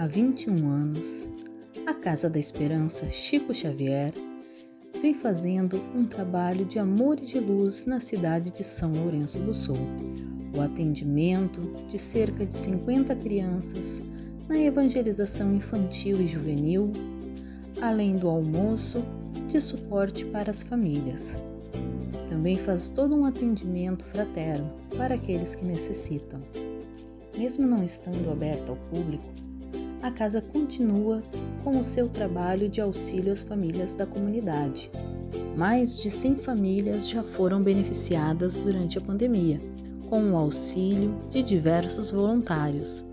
Há 21 anos, a Casa da Esperança Chico Xavier vem fazendo um trabalho de amor e de luz na cidade de São Lourenço do Sul. O atendimento de cerca de 50 crianças na evangelização infantil e juvenil, além do almoço de suporte para as famílias. Também faz todo um atendimento fraterno para aqueles que necessitam. Mesmo não estando aberta ao público, a casa continua com o seu trabalho de auxílio às famílias da comunidade. Mais de 100 famílias já foram beneficiadas durante a pandemia, com o auxílio de diversos voluntários.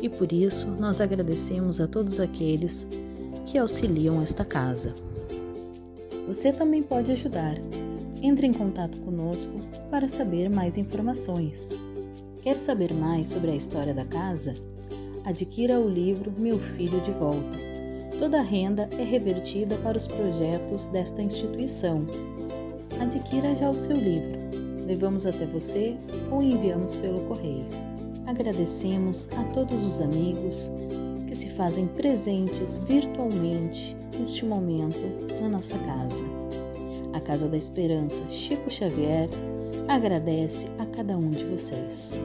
E por isso nós agradecemos a todos aqueles que auxiliam esta casa. Você também pode ajudar. Entre em contato conosco para saber mais informações. Quer saber mais sobre a história da casa? Adquira o livro Meu Filho de Volta. Toda a renda é revertida para os projetos desta instituição. Adquira já o seu livro. Levamos até você ou enviamos pelo correio. Agradecemos a todos os amigos que se fazem presentes virtualmente neste momento na nossa casa. A Casa da Esperança Chico Xavier agradece a cada um de vocês.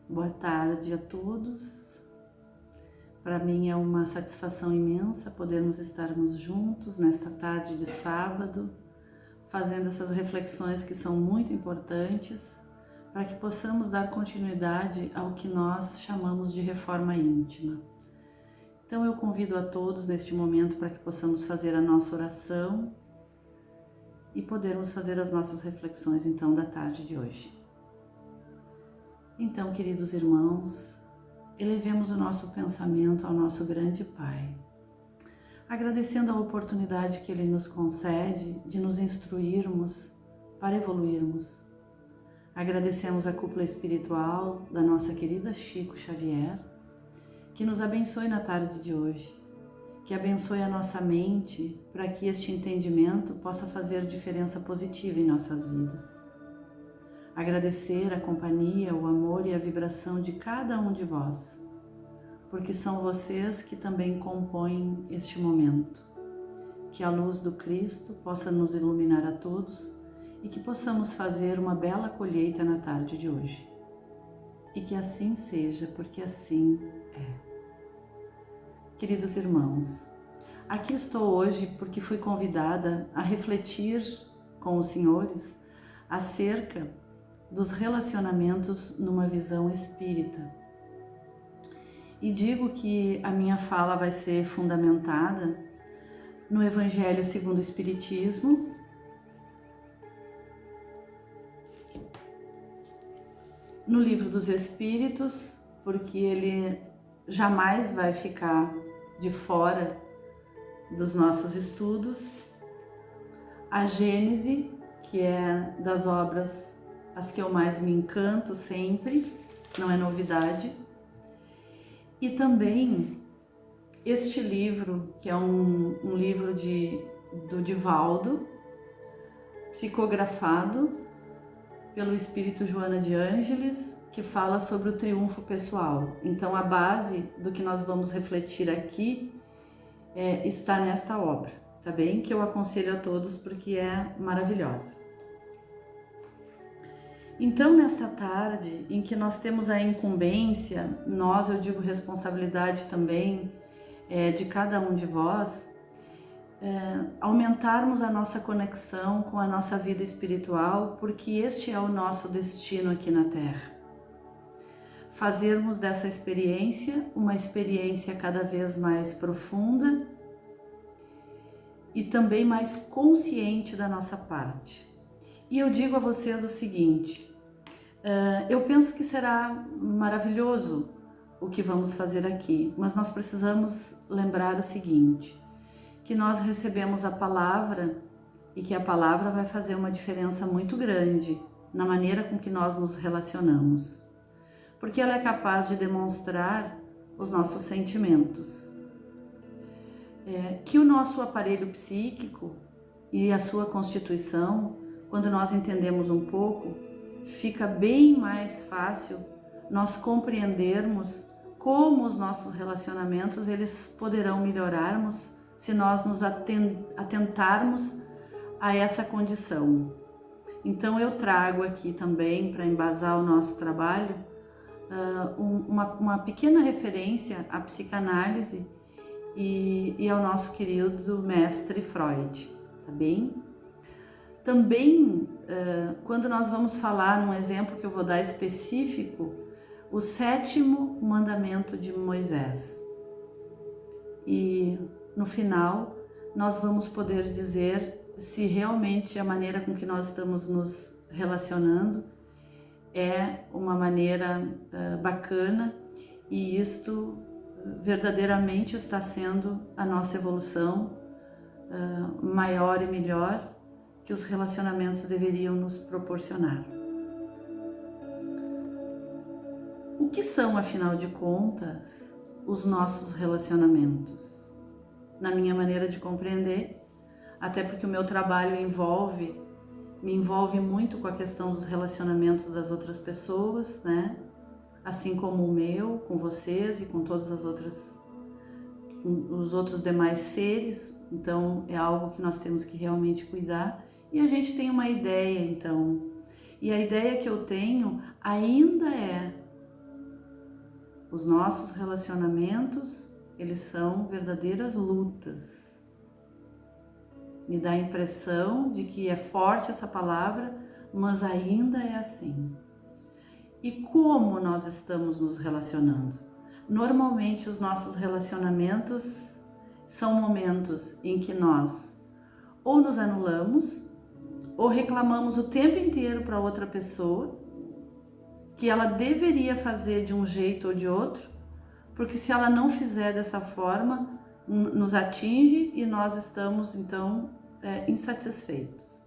Boa tarde a todos. Para mim é uma satisfação imensa podermos estarmos juntos nesta tarde de sábado, fazendo essas reflexões que são muito importantes para que possamos dar continuidade ao que nós chamamos de reforma íntima. Então eu convido a todos neste momento para que possamos fazer a nossa oração e podermos fazer as nossas reflexões então da tarde de hoje. Então, queridos irmãos, elevemos o nosso pensamento ao nosso grande Pai, agradecendo a oportunidade que Ele nos concede de nos instruirmos para evoluirmos. Agradecemos a cúpula espiritual da nossa querida Chico Xavier, que nos abençoe na tarde de hoje, que abençoe a nossa mente para que este entendimento possa fazer diferença positiva em nossas vidas. Agradecer a companhia, o amor e a vibração de cada um de vós, porque são vocês que também compõem este momento. Que a luz do Cristo possa nos iluminar a todos e que possamos fazer uma bela colheita na tarde de hoje. E que assim seja, porque assim é. Queridos irmãos, aqui estou hoje porque fui convidada a refletir com os senhores acerca dos relacionamentos numa visão espírita. E digo que a minha fala vai ser fundamentada no Evangelho segundo o Espiritismo, no Livro dos Espíritos, porque ele jamais vai ficar de fora dos nossos estudos, a Gênese, que é das obras as que eu mais me encanto sempre, não é novidade. E também este livro, que é um livro do Divaldo, psicografado pelo Espírito Joana de Ângeles, que fala sobre o triunfo pessoal. Então a base do que nós vamos refletir aqui está nesta obra, tá bem? Que eu aconselho a todos porque é maravilhosa. Então, nesta tarde, em que nós temos a incumbência, eu digo responsabilidade também de cada um de vós, aumentarmos a nossa conexão com a nossa vida espiritual, porque este é o nosso destino aqui na Terra. Fazermos dessa experiência uma experiência cada vez mais profunda e também mais consciente da nossa parte. E eu digo a vocês o seguinte, eu penso que será maravilhoso o que vamos fazer aqui, mas nós precisamos lembrar o seguinte, que nós recebemos a palavra e que a palavra vai fazer uma diferença muito grande na maneira com que nós nos relacionamos, porque ela é capaz de demonstrar os nossos sentimentos. Que o nosso aparelho psíquico e a sua constituição, quando nós entendemos um pouco, fica bem mais fácil nós compreendermos como os nossos relacionamentos eles poderão melhorarmos se nós nos atentarmos a essa condição. Então eu trago aqui também, para embasar o nosso trabalho, uma pequena referência à psicanálise e ao nosso querido mestre Freud, tá bem? Também, quando nós vamos falar num exemplo que eu vou dar específico, o 7º mandamento de Moisés. E no final, nós vamos poder dizer se realmente a maneira com que nós estamos nos relacionando é uma maneira bacana e isto verdadeiramente está sendo a nossa evolução maior e melhor que os relacionamentos deveriam nos proporcionar. O que são, afinal de contas, os nossos relacionamentos? Na minha maneira de compreender, até porque o meu trabalho me envolve muito com a questão dos relacionamentos das outras pessoas, né? Assim como o meu, com vocês e com todas as outras, os outros demais seres. Então é algo que nós temos que realmente cuidar e a gente tem uma ideia então. E a ideia que eu tenho ainda é os nossos relacionamentos, eles são verdadeiras lutas. Me dá a impressão de que é forte essa palavra, mas ainda é assim. E como nós estamos nos relacionando? Normalmente os nossos relacionamentos são momentos em que nós ou nos anulamos, ou reclamamos o tempo inteiro para outra pessoa, que ela deveria fazer de um jeito ou de outro, porque se ela não fizer dessa forma, nos atinge e nós estamos então insatisfeitos.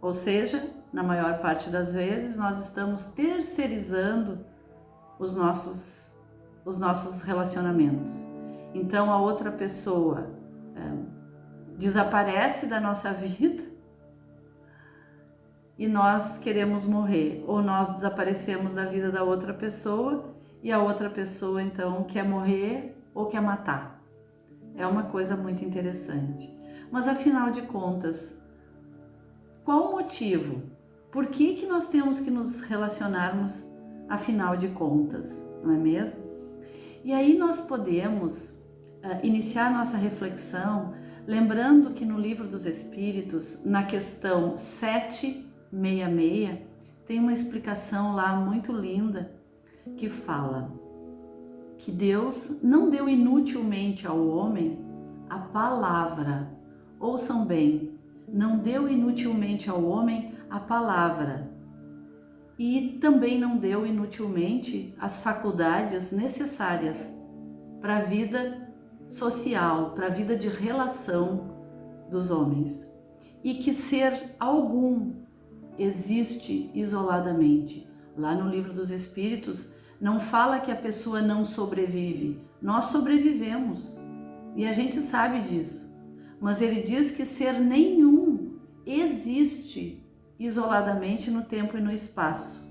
Ou seja, na maior parte das vezes nós estamos terceirizando os nossos relacionamentos. Então a outra pessoa desaparece da nossa vida e nós queremos morrer, ou nós desaparecemos da vida da outra pessoa e a outra pessoa então quer morrer ou quer matar. É uma coisa muito interessante. Mas afinal de contas, qual o motivo? Por que nós temos que nos relacionarmos afinal de contas, não é mesmo? E aí nós podemos iniciar nossa reflexão lembrando que no Livro dos Espíritos, na questão 766, tem uma explicação lá muito linda que fala que Deus não deu inutilmente ao homem a palavra. Ouçam bem, não deu inutilmente ao homem a palavra e também não deu inutilmente as faculdades necessárias para a vida social, para a vida de relação dos homens. E que ser algum existe isoladamente. Lá no Livro dos Espíritos não fala que a pessoa não sobrevive, nós sobrevivemos e a gente sabe disso. Mas ele diz que ser nenhum existe isoladamente no tempo e no espaço.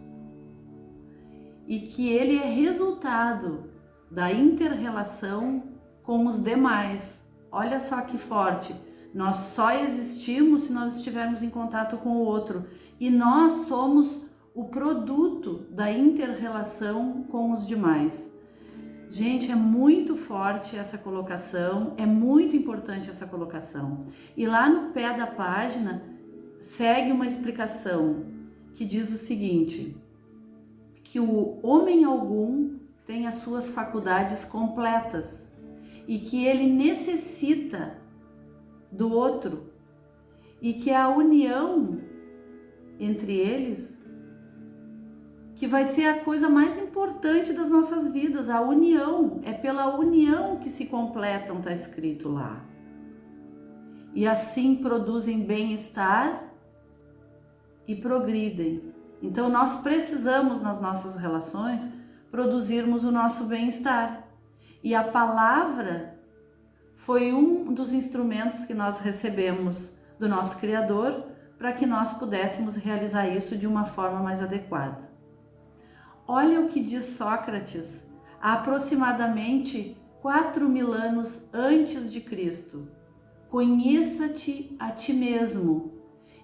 E que ele é resultado da inter-relação com os demais. Olha só que forte. Nós só existimos se nós estivermos em contato com o outro. E nós somos o produto da inter-relação com os demais. Gente, é muito forte essa colocação, é muito importante essa colocação. E lá no pé da página segue uma explicação que diz o seguinte, que o homem algum tem as suas faculdades completas e que ele necessita do outro e que a união entre eles que vai ser a coisa mais importante das nossas vidas, a união. É pela união que se completam, está escrito lá. E assim produzem bem-estar e progridem. Então nós precisamos nas nossas relações produzirmos o nosso bem-estar. E a palavra foi um dos instrumentos que nós recebemos do nosso Criador para que nós pudéssemos realizar isso de uma forma mais adequada. Olha o que diz Sócrates há aproximadamente 4.000 anos antes de Cristo. Conheça-te a ti mesmo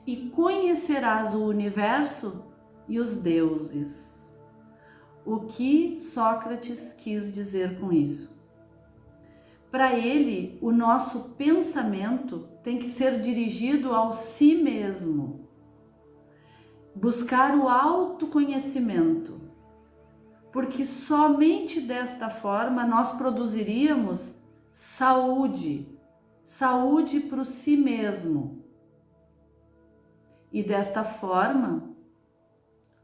e conhecerás o universo e os deuses. O que Sócrates quis dizer com isso? Para ele, o nosso pensamento tem que ser dirigido ao si mesmo. Buscar o autoconhecimento. Porque somente desta forma nós produziríamos saúde para o si mesmo. E desta forma,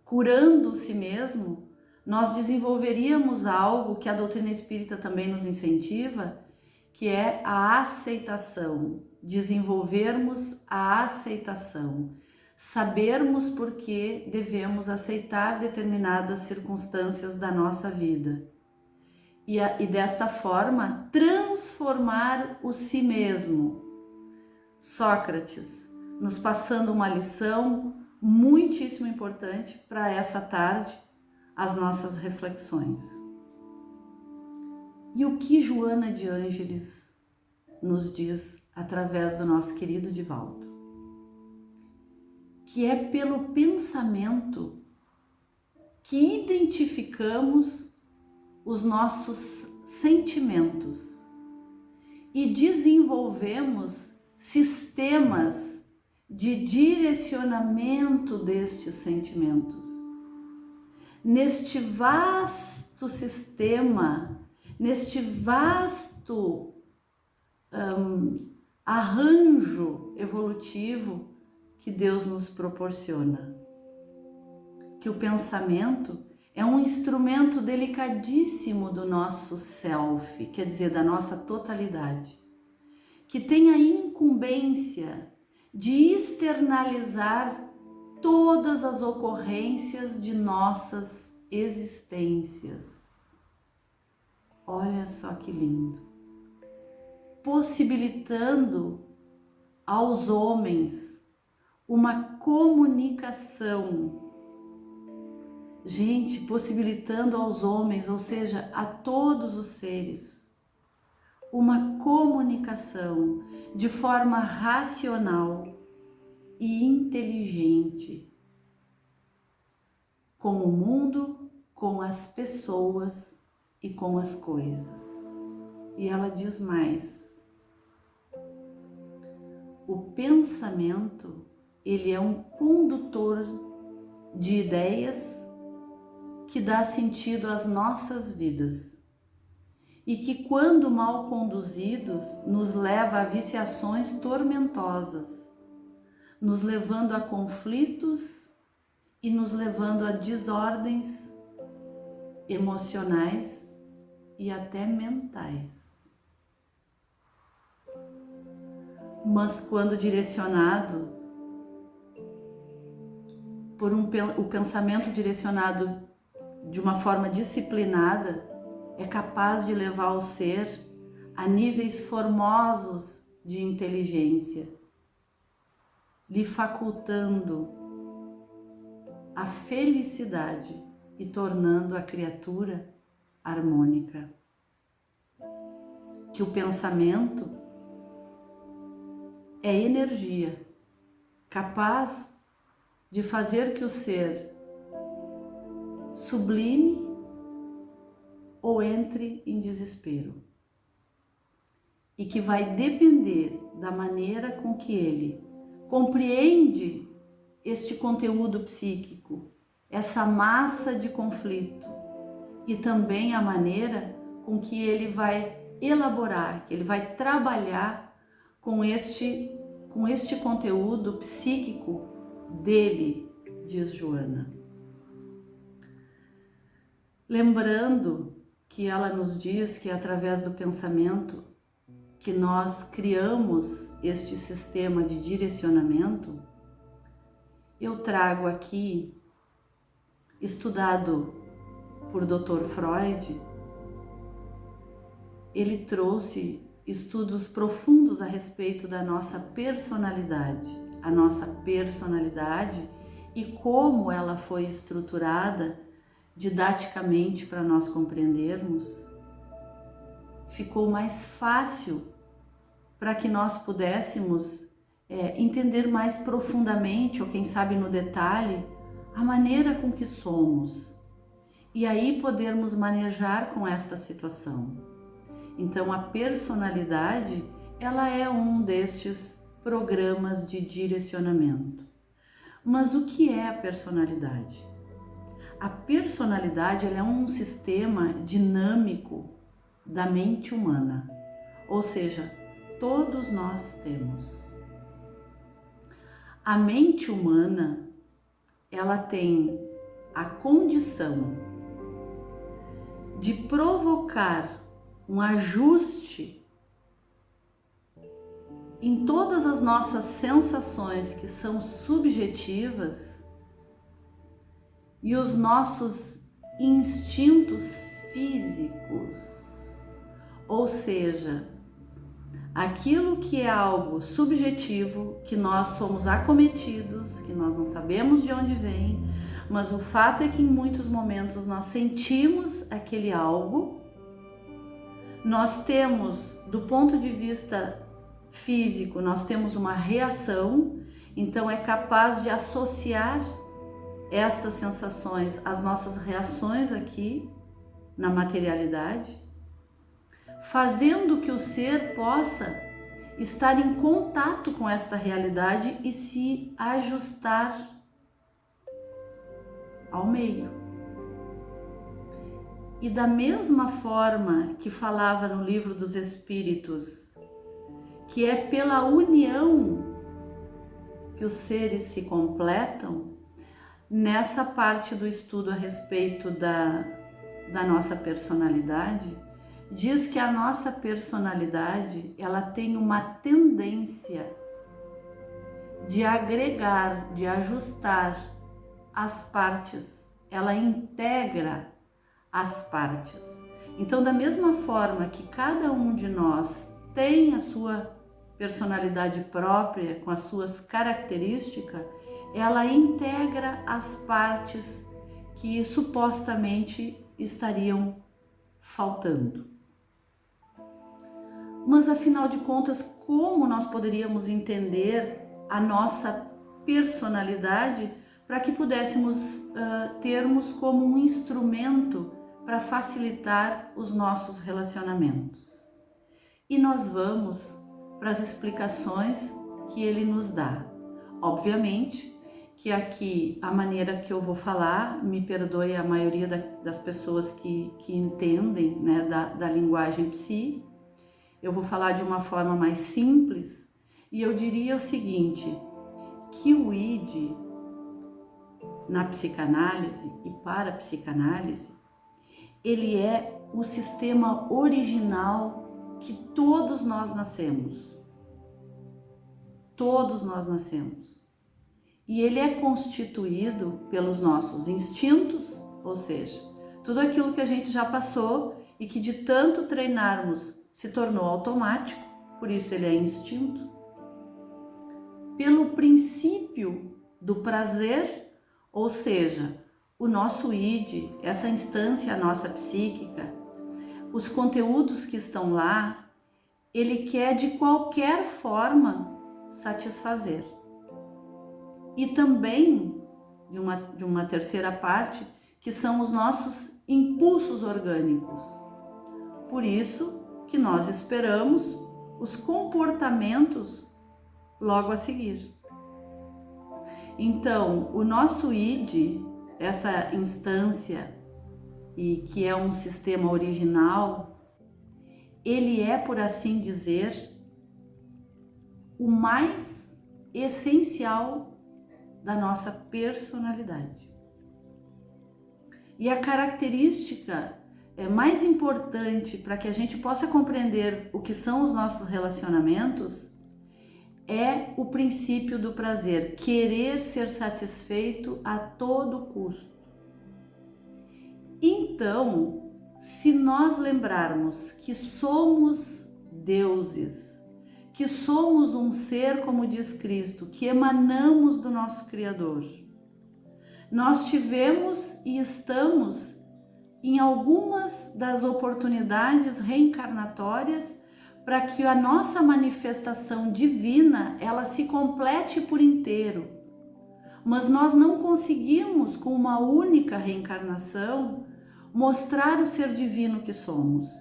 curando o si mesmo, nós desenvolveríamos algo que a doutrina espírita também nos incentiva, que é a aceitação, desenvolvermos a aceitação. Sabermos por que devemos aceitar determinadas circunstâncias da nossa vida e desta forma transformar o si mesmo. Sócrates nos passando uma lição muitíssimo importante para essa tarde, as nossas reflexões. E o que Joana de Ângeles nos diz através do nosso querido Divaldo? Que é pelo pensamento que identificamos os nossos sentimentos e desenvolvemos sistemas de direcionamento destes sentimentos. Neste vasto sistema, neste vasto arranjo evolutivo que Deus nos proporciona. Que o pensamento é um instrumento delicadíssimo do nosso self, quer dizer, da nossa totalidade, que tem a incumbência de externalizar todas as ocorrências de nossas existências. Olha só que lindo! Possibilitando aos homens uma comunicação. Gente, possibilitando aos homens, ou seja, a todos os seres, uma comunicação de forma racional e inteligente com o mundo, com as pessoas e com as coisas. E ela diz mais: o pensamento, ele é um condutor de ideias que dá sentido às nossas vidas e que, quando mal conduzidos, nos leva a viciações tormentosas, nos levando a conflitos e nos levando a desordens emocionais e até mentais. Mas quando direcionado por o pensamento direcionado de uma forma disciplinada, é capaz de levar o ser a níveis formosos de inteligência, lhe facultando a felicidade e tornando a criatura harmônica. Que o pensamento é energia, capaz de fazer que o ser sublime ou entre em desespero, e que vai depender da maneira com que ele compreende este conteúdo psíquico, essa massa de conflito, e também a maneira com que ele vai elaborar, que ele vai trabalhar com este conteúdo psíquico dele, diz Joana. lembrando que ela nos diz que é através do pensamento que nós criamos este sistema de direcionamento, eu trago aqui, estudado por Dr. Freud, ele trouxe estudos profundos a respeito da nossa personalidade, a nossa personalidade e como ela foi estruturada didaticamente para nós compreendermos. Ficou mais fácil para que nós pudéssemos entender mais profundamente, ou quem sabe no detalhe, a maneira com que somos, e aí podermos manejar com esta situação. Então a personalidade, ela é um destes programas de direcionamento. Mas o que é a personalidade? A personalidade, ela é um sistema dinâmico da mente humana, ou seja, todos nós temos. A mente humana, ela tem a condição de provocar um ajuste em todas as nossas sensações que são subjetivas e os nossos instintos físicos, ou seja, aquilo que é algo subjetivo, que nós somos acometidos, que nós não sabemos de onde vem, mas o fato é que em muitos momentos nós sentimos aquele algo, nós temos, do ponto de vista físico, nós temos uma reação, então é capaz de associar estas sensações às nossas reações aqui na materialidade, fazendo que o ser possa estar em contato com esta realidade e se ajustar ao meio. E da mesma forma que falava no Livro dos Espíritos, que é pela união que os seres se completam, nessa parte do estudo a respeito da nossa personalidade, diz que a nossa personalidade, ela tem uma tendência de agregar, de ajustar as partes, ela integra as partes. Então, da mesma forma que cada um de nós tem a sua personalidade própria, com as suas características, ela integra as partes que supostamente estariam faltando. Mas afinal de contas, como nós poderíamos entender a nossa personalidade para que pudéssemos termos como um instrumento para facilitar os nossos relacionamentos? E nós vamos para as explicações que ele nos dá. Obviamente que aqui a maneira que eu vou falar, me perdoe a maioria das pessoas que entendem, né, da linguagem psi, eu vou falar de uma forma mais simples e eu diria o seguinte, que o id na psicanálise e para a psicanálise, ele é o sistema original que todos nós nascemos. Todos nós nascemos. E ele é constituído pelos nossos instintos, ou seja, tudo aquilo que a gente já passou e que de tanto treinarmos se tornou automático, por isso ele é instinto. Pelo princípio do prazer, ou seja, o nosso id, essa instância nossa psíquica, os conteúdos que estão lá, ele quer de qualquer forma satisfazer. E também de uma terceira parte, que são os nossos impulsos orgânicos. Por isso que nós esperamos os comportamentos logo a seguir. Então, o nosso id, essa instância, e que é um sistema original, ele é, por assim dizer, o mais essencial da nossa personalidade. E a característica mais importante para que a gente possa compreender o que são os nossos relacionamentos é o princípio do prazer, querer ser satisfeito a todo custo. Então, se nós lembrarmos que somos deuses, que somos um ser, como diz Cristo, que emanamos do nosso Criador, nós tivemos e estamos em algumas das oportunidades reencarnatórias para que a nossa manifestação divina ela se complete por inteiro. Mas nós não conseguimos, com uma única reencarnação, mostrar o ser divino que somos.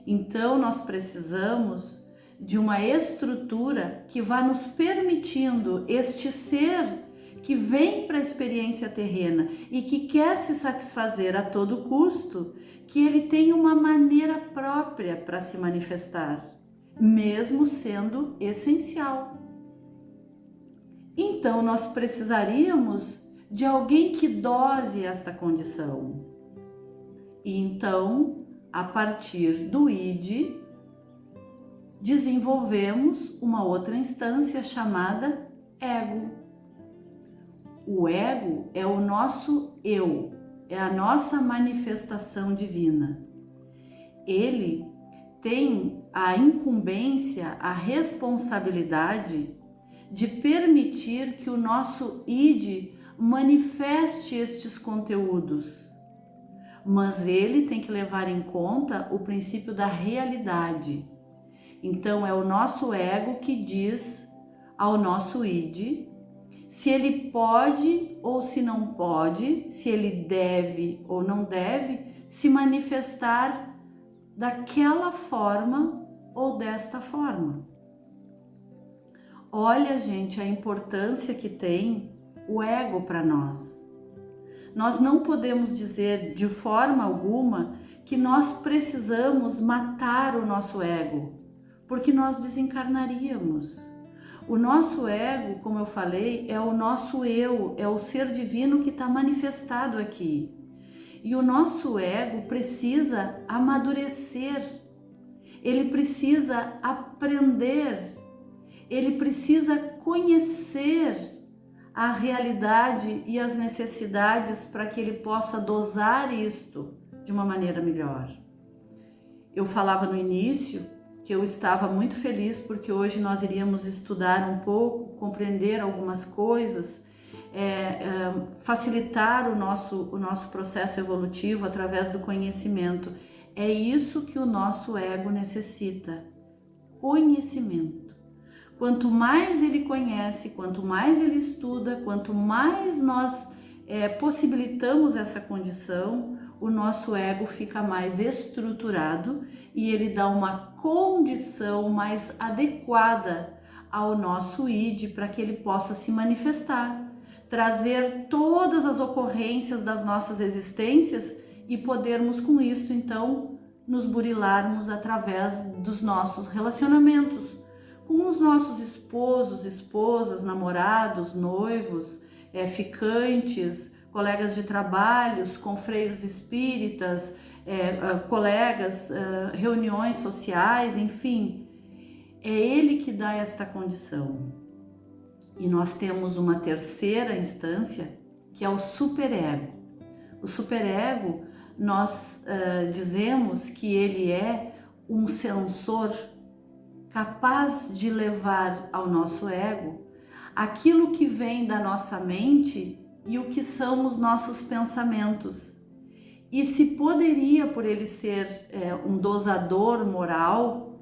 Então nós precisamos de uma estrutura que vá nos permitindo este ser que vem para a experiência terrena e que quer se satisfazer a todo custo, que ele tenha uma maneira própria para se manifestar, mesmo sendo essencial. Então nós precisaríamos de alguém que dose esta condição. E então, a partir do ID, desenvolvemos uma outra instância chamada ego. O ego é o nosso eu, é a nossa manifestação divina. Ele tem a incumbência, a responsabilidade de permitir que o nosso id manifeste estes conteúdos. Mas ele tem que levar em conta o princípio da realidade. Então é o nosso ego que diz ao nosso id se ele pode ou se não pode, se ele deve ou não deve se manifestar daquela forma ou desta forma. Olha, gente, a importância que tem o ego para nós. Nós não podemos dizer de forma alguma que nós precisamos matar o nosso ego, porque nós desencarnaríamos. O nosso ego, como eu falei, é o nosso eu, é o ser divino que está manifestado aqui. E o nosso ego precisa amadurecer, ele precisa aprender, ele precisa conhecer a realidade e as necessidades para que ele possa dosar isto de uma maneira melhor. Eu falava no início que eu estava muito feliz porque hoje nós iríamos estudar um pouco, compreender algumas coisas, facilitar o nosso processo evolutivo através do conhecimento. É isso que o nosso ego necessita, conhecimento. Quanto mais ele conhece, quanto mais ele estuda, quanto mais nós possibilitamos essa condição, o nosso ego fica mais estruturado e ele dá uma condição mais adequada ao nosso id para que ele possa se manifestar, trazer todas as ocorrências das nossas existências e podermos com isso então nos burilarmos através dos nossos relacionamentos com os nossos esposos, esposas, namorados, noivos, ficantes, colegas de trabalhos, confreiros espíritas, colegas, reuniões sociais, enfim. É ele que dá esta condição. E nós temos uma terceira instância, que é o superego. O superego, nós dizemos que ele é um sensor capaz de levar ao nosso ego aquilo que vem da nossa mente e o que são os nossos pensamentos. E se poderia, por ele ser um dosador moral,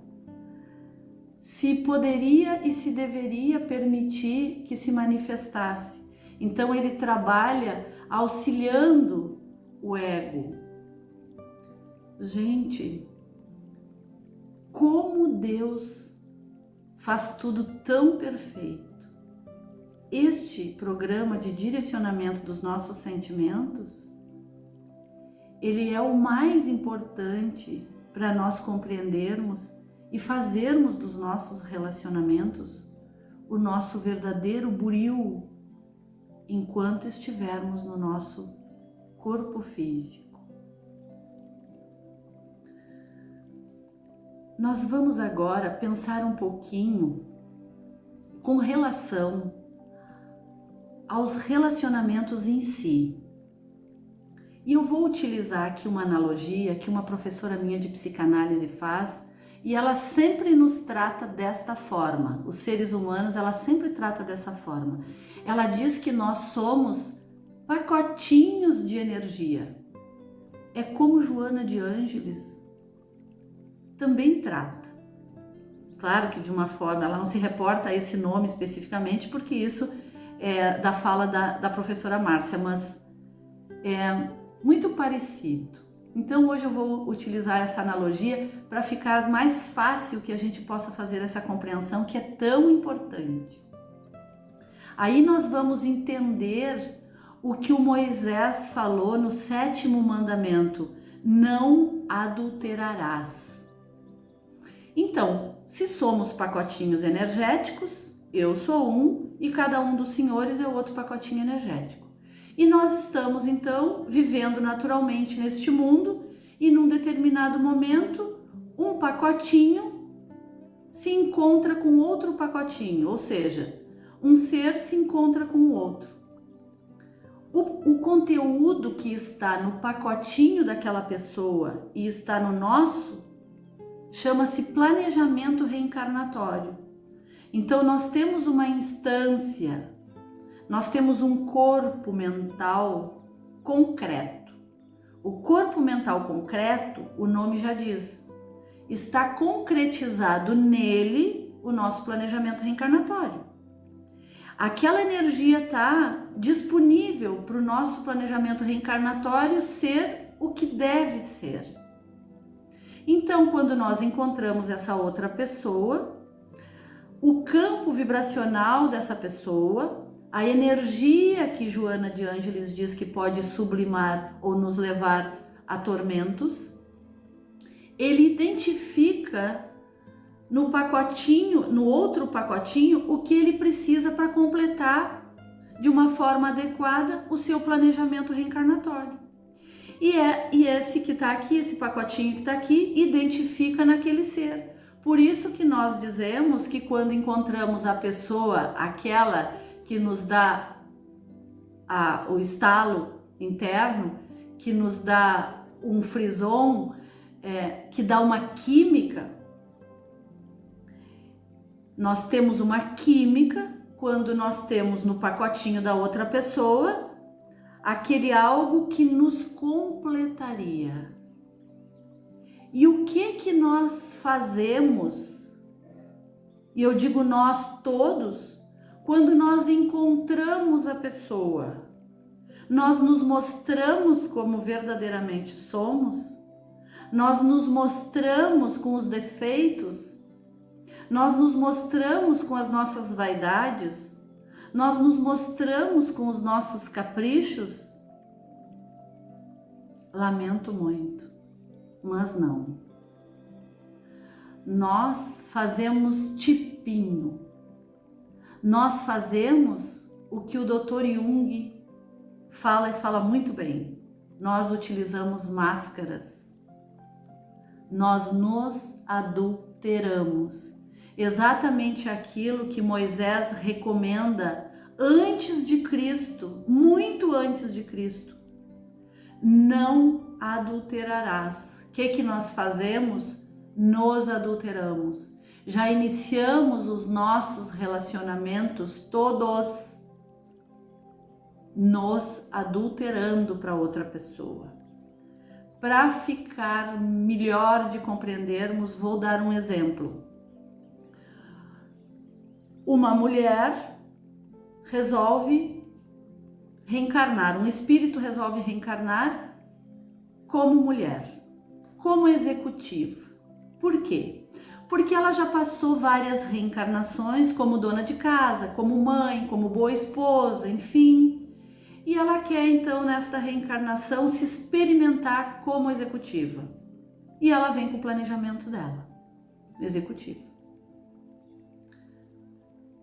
se poderia e se deveria permitir que se manifestasse. Então ele trabalha auxiliando o ego. Gente, como Deus faz tudo tão perfeito. Este programa de direcionamento dos nossos sentimentos, ele é o mais importante para nós compreendermos e fazermos dos nossos relacionamentos o nosso verdadeiro buril enquanto estivermos no nosso corpo físico. Nós vamos agora pensar um pouquinho com relação aos relacionamentos em si. E eu vou utilizar aqui uma analogia que uma professora minha de psicanálise faz, e ela sempre nos trata desta forma. Os seres humanos, ela sempre trata dessa forma. Ela diz que nós somos pacotinhos de energia. É como Joana de Ângeles também trata. Claro que de uma forma, ela não se reporta a esse nome especificamente, porque isso é da fala da professora Márcia, mas é muito parecido. Então hoje eu vou utilizar essa analogia para ficar mais fácil que a gente possa fazer essa compreensão que é tão importante. Aí nós vamos entender o que o Moisés falou no 7º mandamento: não adulterarás. Então, se somos pacotinhos energéticos, eu sou um e cada um dos senhores é outro pacotinho energético. E nós estamos então vivendo naturalmente neste mundo e num determinado momento um pacotinho se encontra com outro pacotinho, ou seja, um ser se encontra com o outro. O conteúdo que está no pacotinho daquela pessoa e está no nosso chama-se planejamento reencarnatório. Então nós temos uma instância, nós temos um corpo mental concreto. O corpo mental concreto, o nome já diz, está concretizado nele o nosso planejamento reencarnatório. Aquela energia está disponível para o nosso planejamento reencarnatório ser o que deve ser. Então, quando nós encontramos essa outra pessoa, o campo vibracional dessa pessoa, a energia que Joana de Ângeles diz que pode sublimar ou nos levar a tormentos, ele identifica no pacotinho, no outro pacotinho, o que ele precisa para completar de uma forma adequada o seu planejamento reencarnatório. E esse que está aqui, esse pacotinho que está aqui, identifica naquele ser. Por isso que nós dizemos que quando encontramos a pessoa, aquela que nos dá o estalo interno, que nos dá um frisson, que dá uma química, nós temos uma química quando nós temos no pacotinho da outra pessoa aquele algo que nos completaria. E o que nós fazemos, e eu digo nós todos, quando nós encontramos a pessoa? Nós nos mostramos como verdadeiramente somos? Nós nos mostramos com os defeitos? Nós nos mostramos com as nossas vaidades? Nós nos mostramos com os nossos caprichos? Lamento muito, mas não. Nós fazemos tipinho. Nós fazemos o que o Dr. Jung fala e fala muito bem. Nós utilizamos máscaras. Nós nos adulteramos. Exatamente aquilo que Moisés recomenda antes de Cristo, muito antes de Cristo. Não adulterarás. O que nós fazemos? Nos adulteramos. Já iniciamos os nossos relacionamentos todos nos adulterando para outra pessoa. Para ficar melhor de compreendermos, vou dar um exemplo. Uma mulher resolve reencarnar, um espírito resolve reencarnar como mulher, como executiva. Por quê? Porque ela já passou várias reencarnações como dona de casa, como mãe, como boa esposa, enfim. E ela quer então nesta reencarnação se experimentar como executiva. E ela vem com o planejamento dela, executiva.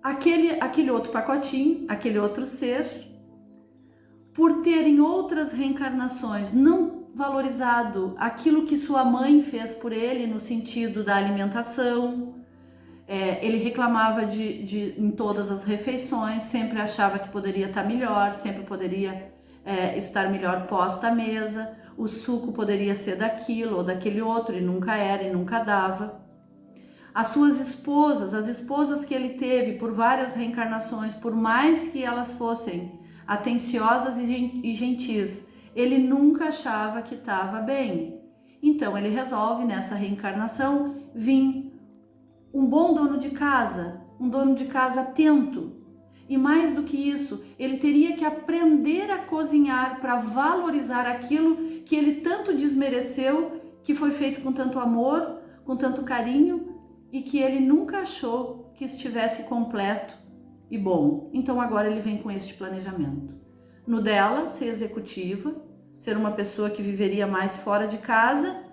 Aquele outro pacotinho, aquele outro ser, por ter em outras reencarnações não valorizado aquilo que sua mãe fez por ele no sentido da alimentação. Ele reclamava em todas as refeições, sempre achava que poderia estar melhor, sempre poderia estar melhor posta à mesa, o suco poderia ser daquilo ou daquele outro, e nunca era e nunca dava. As suas esposas, as esposas que ele teve por várias reencarnações, por mais que elas fossem atenciosas e gentis, ele nunca achava que estava bem. Então ele resolve nessa reencarnação vir um bom dono de casa, um dono de casa atento. E mais do que isso, ele teria que aprender a cozinhar para valorizar aquilo que ele tanto desmereceu, que foi feito com tanto amor, com tanto carinho, e que ele nunca achou que estivesse completo e bom. Então agora ele vem com este planejamento. No dela, ser executiva, ser uma pessoa que viveria mais fora de casa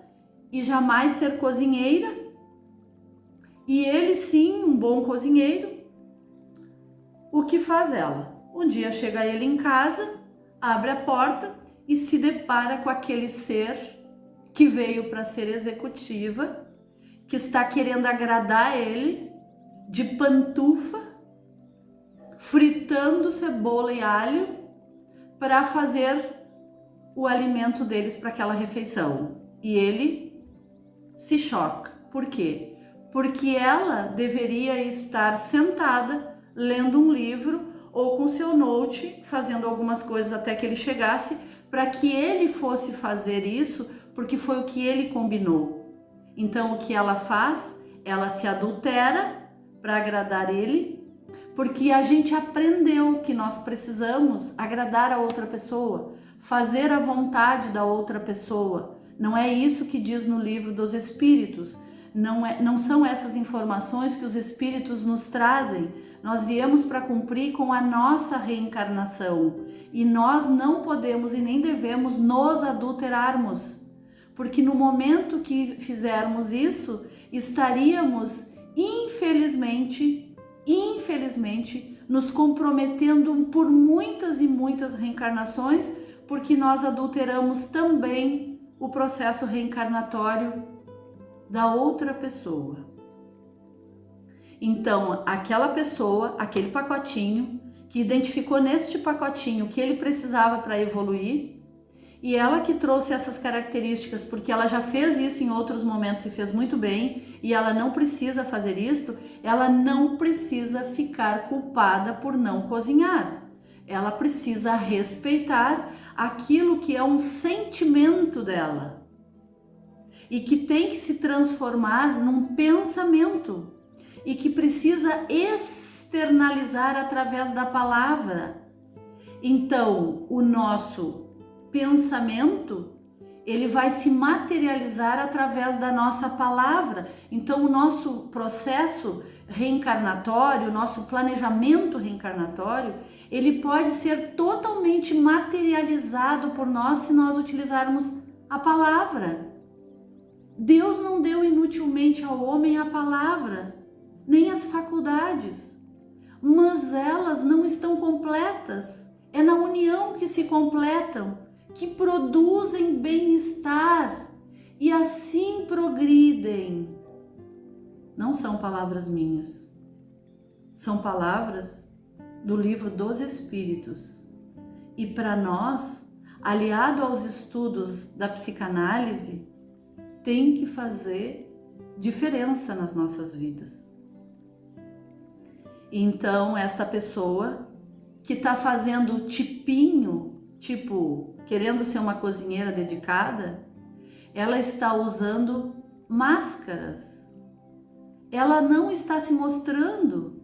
e jamais ser cozinheira. E ele sim, um bom cozinheiro. O que faz ela? Um dia chega ele em casa, abre a porta e se depara com aquele ser que veio para ser executiva, que está querendo agradar ele, de pantufa, fritando cebola e alho para fazer o alimento deles para aquela refeição. E ele se choca. Por quê? Porque ela deveria estar sentada lendo um livro ou com seu note, fazendo algumas coisas até que ele chegasse, para que ele fosse fazer isso, porque foi o que ele combinou. Então o que ela faz? Ela se adultera para agradar ele, porque a gente aprendeu que nós precisamos agradar a outra pessoa, fazer a vontade da outra pessoa. Não é isso que diz no livro dos Espíritos. Não são essas informações que os Espíritos nos trazem. Nós viemos para cumprir com a nossa reencarnação e nós não podemos e nem devemos nos adulterarmos, porque no momento que fizermos isso, estaríamos infelizmente, nos comprometendo por muitas e muitas reencarnações, porque nós adulteramos também o processo reencarnatório da outra pessoa. Então, aquela pessoa, aquele pacotinho, que identificou neste pacotinho que ele precisava para evoluir, e ela que trouxe essas características, porque ela já fez isso em outros momentos e fez muito bem, e ela não precisa fazer isto, ela não precisa ficar culpada por não cozinhar. Ela precisa respeitar aquilo que é um sentimento dela e que tem que se transformar num pensamento e que precisa externalizar através da palavra. Então, o nosso pensamento, ele vai se materializar através da nossa palavra. Então, o nosso processo reencarnatório, o nosso planejamento reencarnatório, ele pode ser totalmente materializado por nós se nós utilizarmos a palavra. Deus não deu inutilmente ao homem a palavra, nem as faculdades, mas elas não estão completas. É na união que se completam, que produzem bem-estar e assim progridem. Não são palavras minhas, são palavras do livro dos Espíritos. E para nós, aliado aos estudos da psicanálise, tem que fazer diferença nas nossas vidas. Então, esta pessoa que está fazendo tipinho, tipo, querendo ser uma cozinheira dedicada, ela está usando máscaras. Ela não está se mostrando.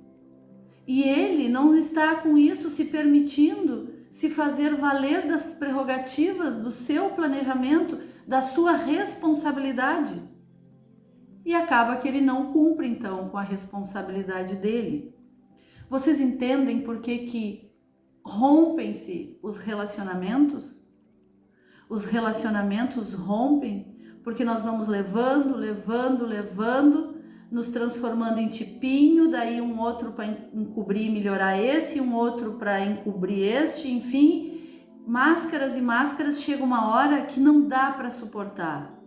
E ele não está com isso se permitindo se fazer valer das prerrogativas do seu planejamento, da sua responsabilidade. E acaba que ele não cumpre, então, com a responsabilidade dele. Vocês entendem por que rompem-se os relacionamentos? Os relacionamentos rompem porque nós vamos levando, nos transformando em tipinho, daí um outro para encobrir e melhorar esse, um outro para encobrir este, enfim, máscaras e máscaras, chega uma hora que não dá para suportar.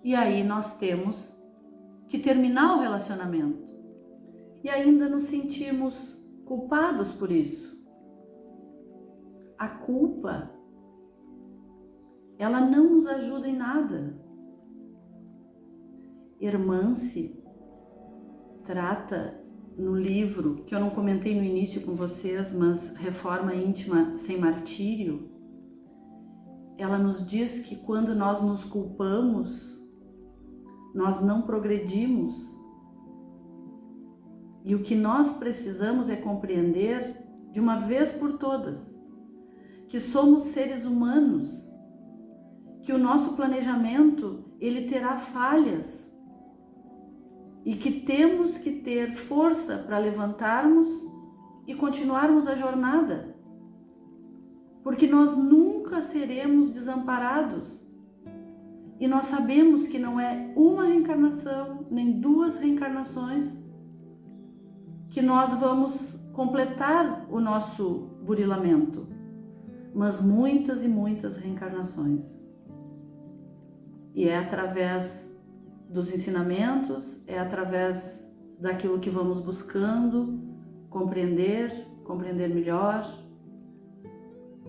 E aí nós temos que terminar o relacionamento. E ainda nos sentimos culpados por isso. A culpa, ela não nos ajuda em nada. Hermance trata no livro, que eu não comentei no início com vocês, mas Reforma Íntima Sem Martírio, ela nos diz que quando nós nos culpamos, nós não progredimos. E o que nós precisamos é compreender de uma vez por todas que somos seres humanos, que o nosso planejamento ele terá falhas e que temos que ter força para levantarmos e continuarmos a jornada, porque nós nunca seremos desamparados. E nós sabemos que não é uma reencarnação, nem duas reencarnações que nós vamos completar o nosso burilamento, mas muitas e muitas reencarnações. E é através dos ensinamentos, é através daquilo que vamos buscando compreender melhor,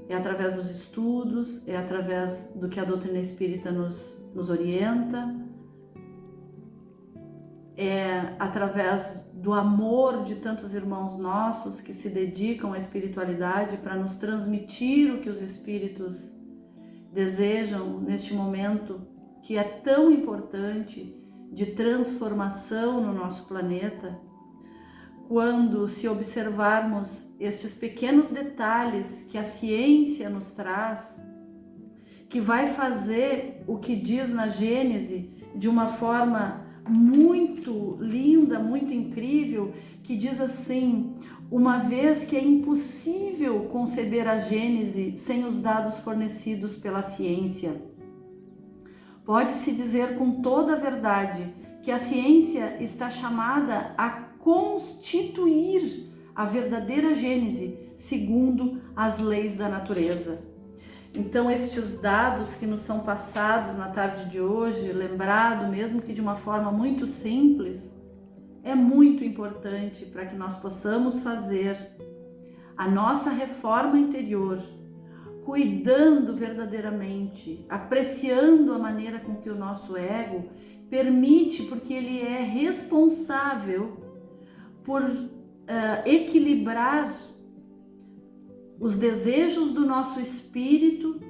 é através dos estudos, é através do que a doutrina espírita nos orienta, é através do amor de tantos irmãos nossos que se dedicam à espiritualidade para nos transmitir o que os espíritos desejam neste momento que é tão importante de transformação no nosso planeta. Quando, se observarmos estes pequenos detalhes que a ciência nos traz, que vai fazer o que diz na Gênese de uma forma muito linda, muito incrível, que diz assim: uma vez que é impossível conceber a Gênese sem os dados fornecidos pela ciência, pode-se dizer com toda a verdade que a ciência está chamada a constituir a verdadeira Gênese segundo as leis da natureza. Então, estes dados que nos são passados na tarde de hoje, lembrado mesmo que de uma forma muito simples, é muito importante para que nós possamos fazer a nossa reforma interior, cuidando verdadeiramente, apreciando a maneira com que o nosso ego permite, porque ele é responsável por equilibrar os desejos do nosso espírito,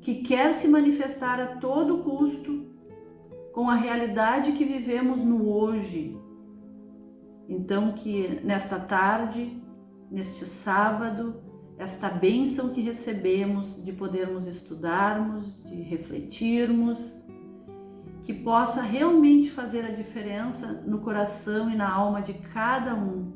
que quer se manifestar a todo custo, com a realidade que vivemos no hoje. Então, que nesta tarde, neste sábado, esta bênção que recebemos de podermos estudarmos, de refletirmos, que possa realmente fazer a diferença no coração e na alma de cada um,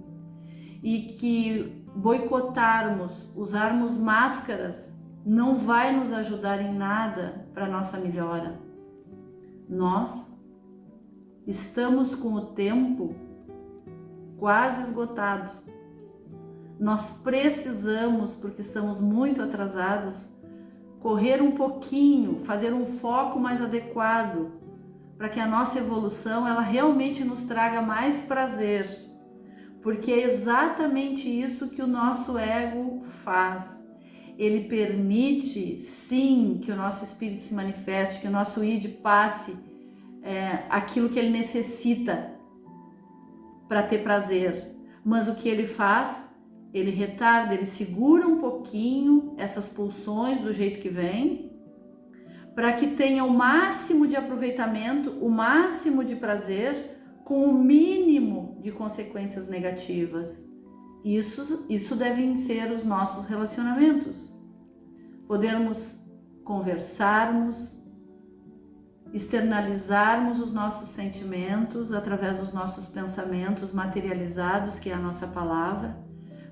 e que boicotarmos, usarmos máscaras, não vai nos ajudar em nada para a nossa melhora. Nós estamos com o tempo quase esgotado. Nós precisamos, porque estamos muito atrasados, correr um pouquinho, fazer um foco mais adequado, para que a nossa evolução ela realmente nos traga mais prazer, porque é exatamente isso que o nosso ego faz. Ele permite, sim, que o nosso espírito se manifeste, que o nosso id passe aquilo que ele necessita para ter prazer. Mas o que ele faz? Ele retarda, ele segura um pouquinho essas pulsões do jeito que vem, para que tenha o máximo de aproveitamento, o máximo de prazer, com o mínimo de consequências negativas. Isso devem ser os nossos relacionamentos. Podermos conversarmos, externalizarmos os nossos sentimentos através dos nossos pensamentos materializados, que é a nossa palavra,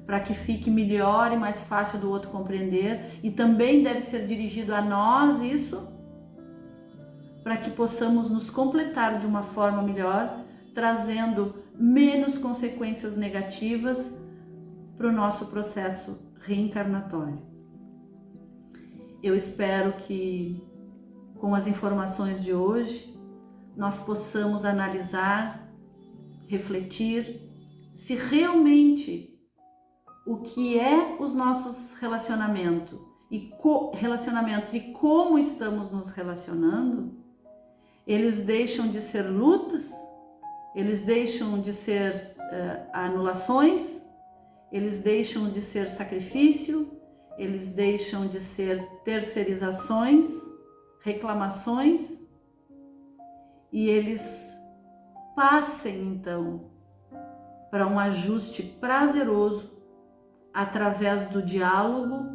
para que fique melhor e mais fácil do outro compreender, e também deve ser dirigido a nós isso, para que possamos nos completar de uma forma melhor, trazendo menos consequências negativas para o nosso processo reencarnatório. Eu espero que com as informações de hoje nós possamos analisar, refletir se realmente o que é os nossos relacionamentos e como estamos nos relacionando, eles deixam de ser lutas, eles deixam de ser anulações, eles deixam de ser sacrifício, eles deixam de ser terceirizações, reclamações, e eles passem então para um ajuste prazeroso através do diálogo,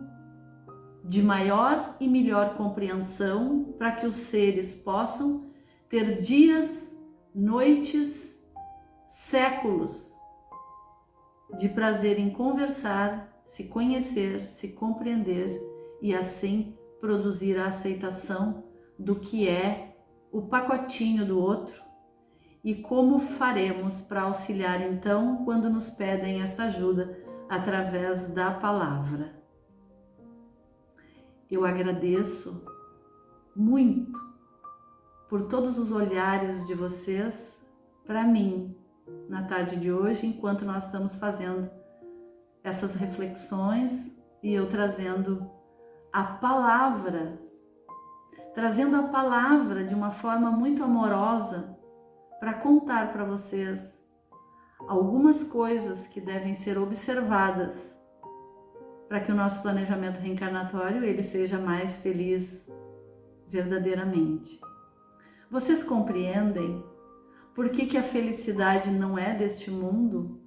de maior e melhor compreensão, para que os seres possam ter dias, noites, séculos de prazer em conversar, se conhecer, se compreender e assim produzir a aceitação do que é o pacotinho do outro. E como faremos para auxiliar então quando nos pedem esta ajuda através da palavra? Eu agradeço muito por todos os olhares de vocês para mim na tarde de hoje, enquanto nós estamos fazendo essas reflexões e eu trazendo a palavra de uma forma muito amorosa para contar para vocês algumas coisas que devem ser observadas para que o nosso planejamento reencarnatório ele seja mais feliz verdadeiramente. Vocês compreendem por que a felicidade não é deste mundo?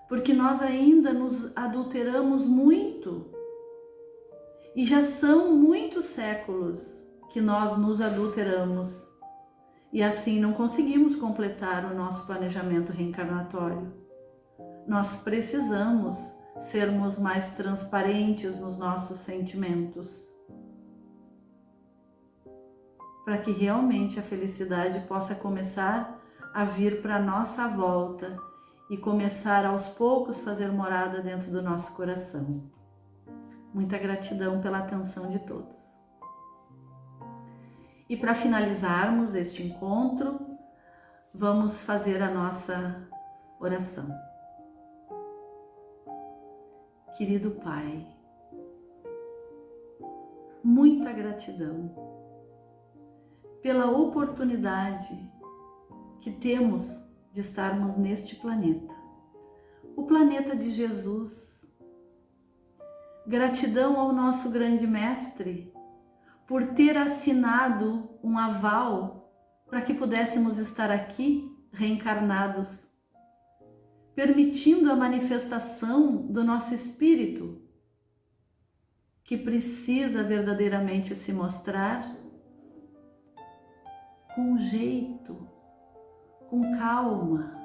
Porque nós ainda nos adulteramos muito. E já são muitos séculos que nós nos adulteramos. E assim não conseguimos completar o nosso planejamento reencarnatório. Nós precisamos sermos mais transparentes nos nossos sentimentos, para que realmente a felicidade possa começar a vir para a nossa volta e começar aos poucos fazer morada dentro do nosso coração. Muita gratidão pela atenção de todos. E para finalizarmos este encontro, vamos fazer a nossa oração. Querido Pai, muita gratidão pela oportunidade que temos de estarmos neste planeta, o planeta de Jesus. Gratidão ao nosso grande mestre por ter assinado um aval para que pudéssemos estar aqui reencarnados, permitindo a manifestação do nosso espírito, que precisa verdadeiramente se mostrar com jeito, com calma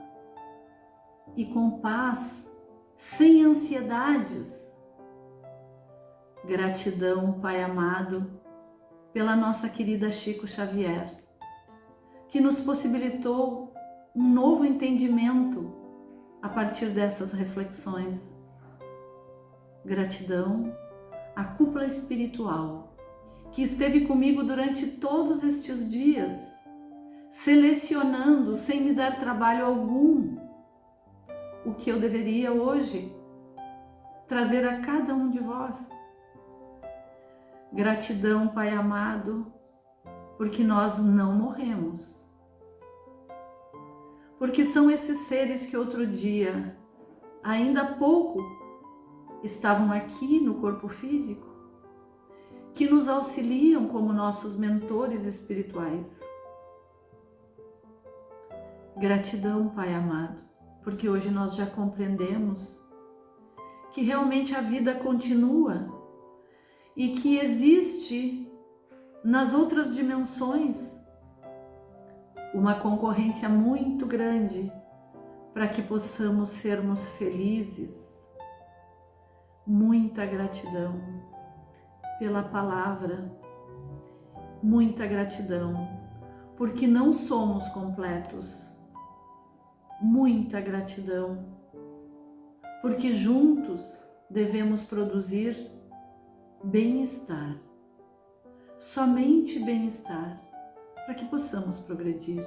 e com paz, sem ansiedades. Gratidão, Pai amado, pela nossa querida Chico Xavier, que nos possibilitou um novo entendimento a partir dessas reflexões. Gratidão à cúpula espiritual, que esteve comigo durante todos estes dias, selecionando, sem me dar trabalho algum, o que eu deveria hoje trazer a cada um de vós. Gratidão, Pai amado, porque nós não morremos. Porque são esses seres que outro dia, ainda há pouco, estavam aqui no corpo físico, que nos auxiliam como nossos mentores espirituais. Gratidão, Pai amado, porque hoje nós já compreendemos que realmente a vida continua e que existe nas outras dimensões uma concorrência muito grande para que possamos sermos felizes. Muita gratidão pela palavra, muita gratidão, porque não somos completos. Muita gratidão, porque juntos devemos produzir bem-estar, somente bem-estar, para que possamos progredir.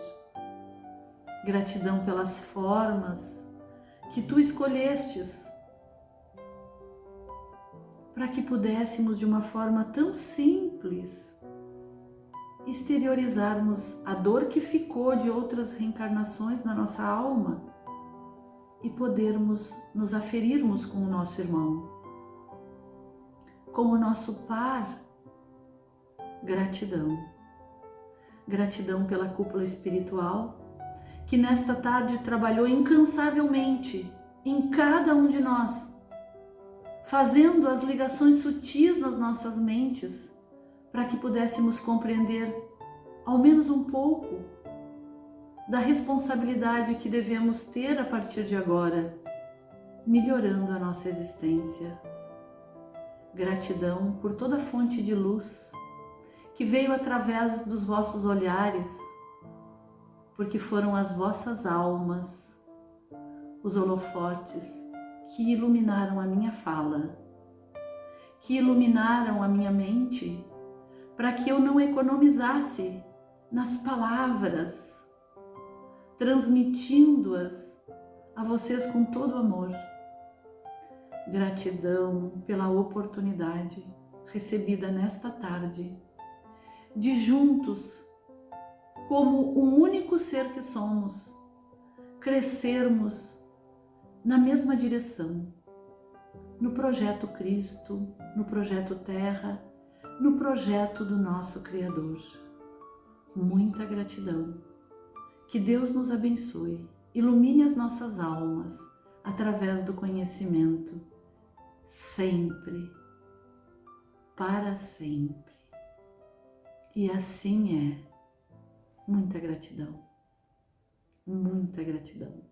Gratidão pelas formas que Tu escolhestes para que pudéssemos, de uma forma tão simples, exteriorizarmos a dor que ficou de outras reencarnações na nossa alma e podermos nos aferirmos com o nosso irmão, com o nosso par. Gratidão. Gratidão pela cúpula espiritual que nesta tarde trabalhou incansavelmente em cada um de nós, fazendo as ligações sutis nas nossas mentes para que pudéssemos compreender ao menos um pouco da responsabilidade que devemos ter a partir de agora, melhorando a nossa existência. Gratidão por toda fonte de luz que veio através dos vossos olhares, porque foram as vossas almas, os holofotes que iluminaram a minha fala, que iluminaram a minha mente, para que eu não economizasse nas palavras, transmitindo-as a vocês com todo amor. Gratidão pela oportunidade recebida nesta tarde de juntos, como um único ser que somos, crescermos na mesma direção, no projeto Cristo, no projeto Terra, no projeto do nosso Criador. Muita gratidão. Que Deus nos abençoe, ilumine as nossas almas através do conhecimento, sempre, para sempre. E assim é. Muita gratidão. Muita gratidão.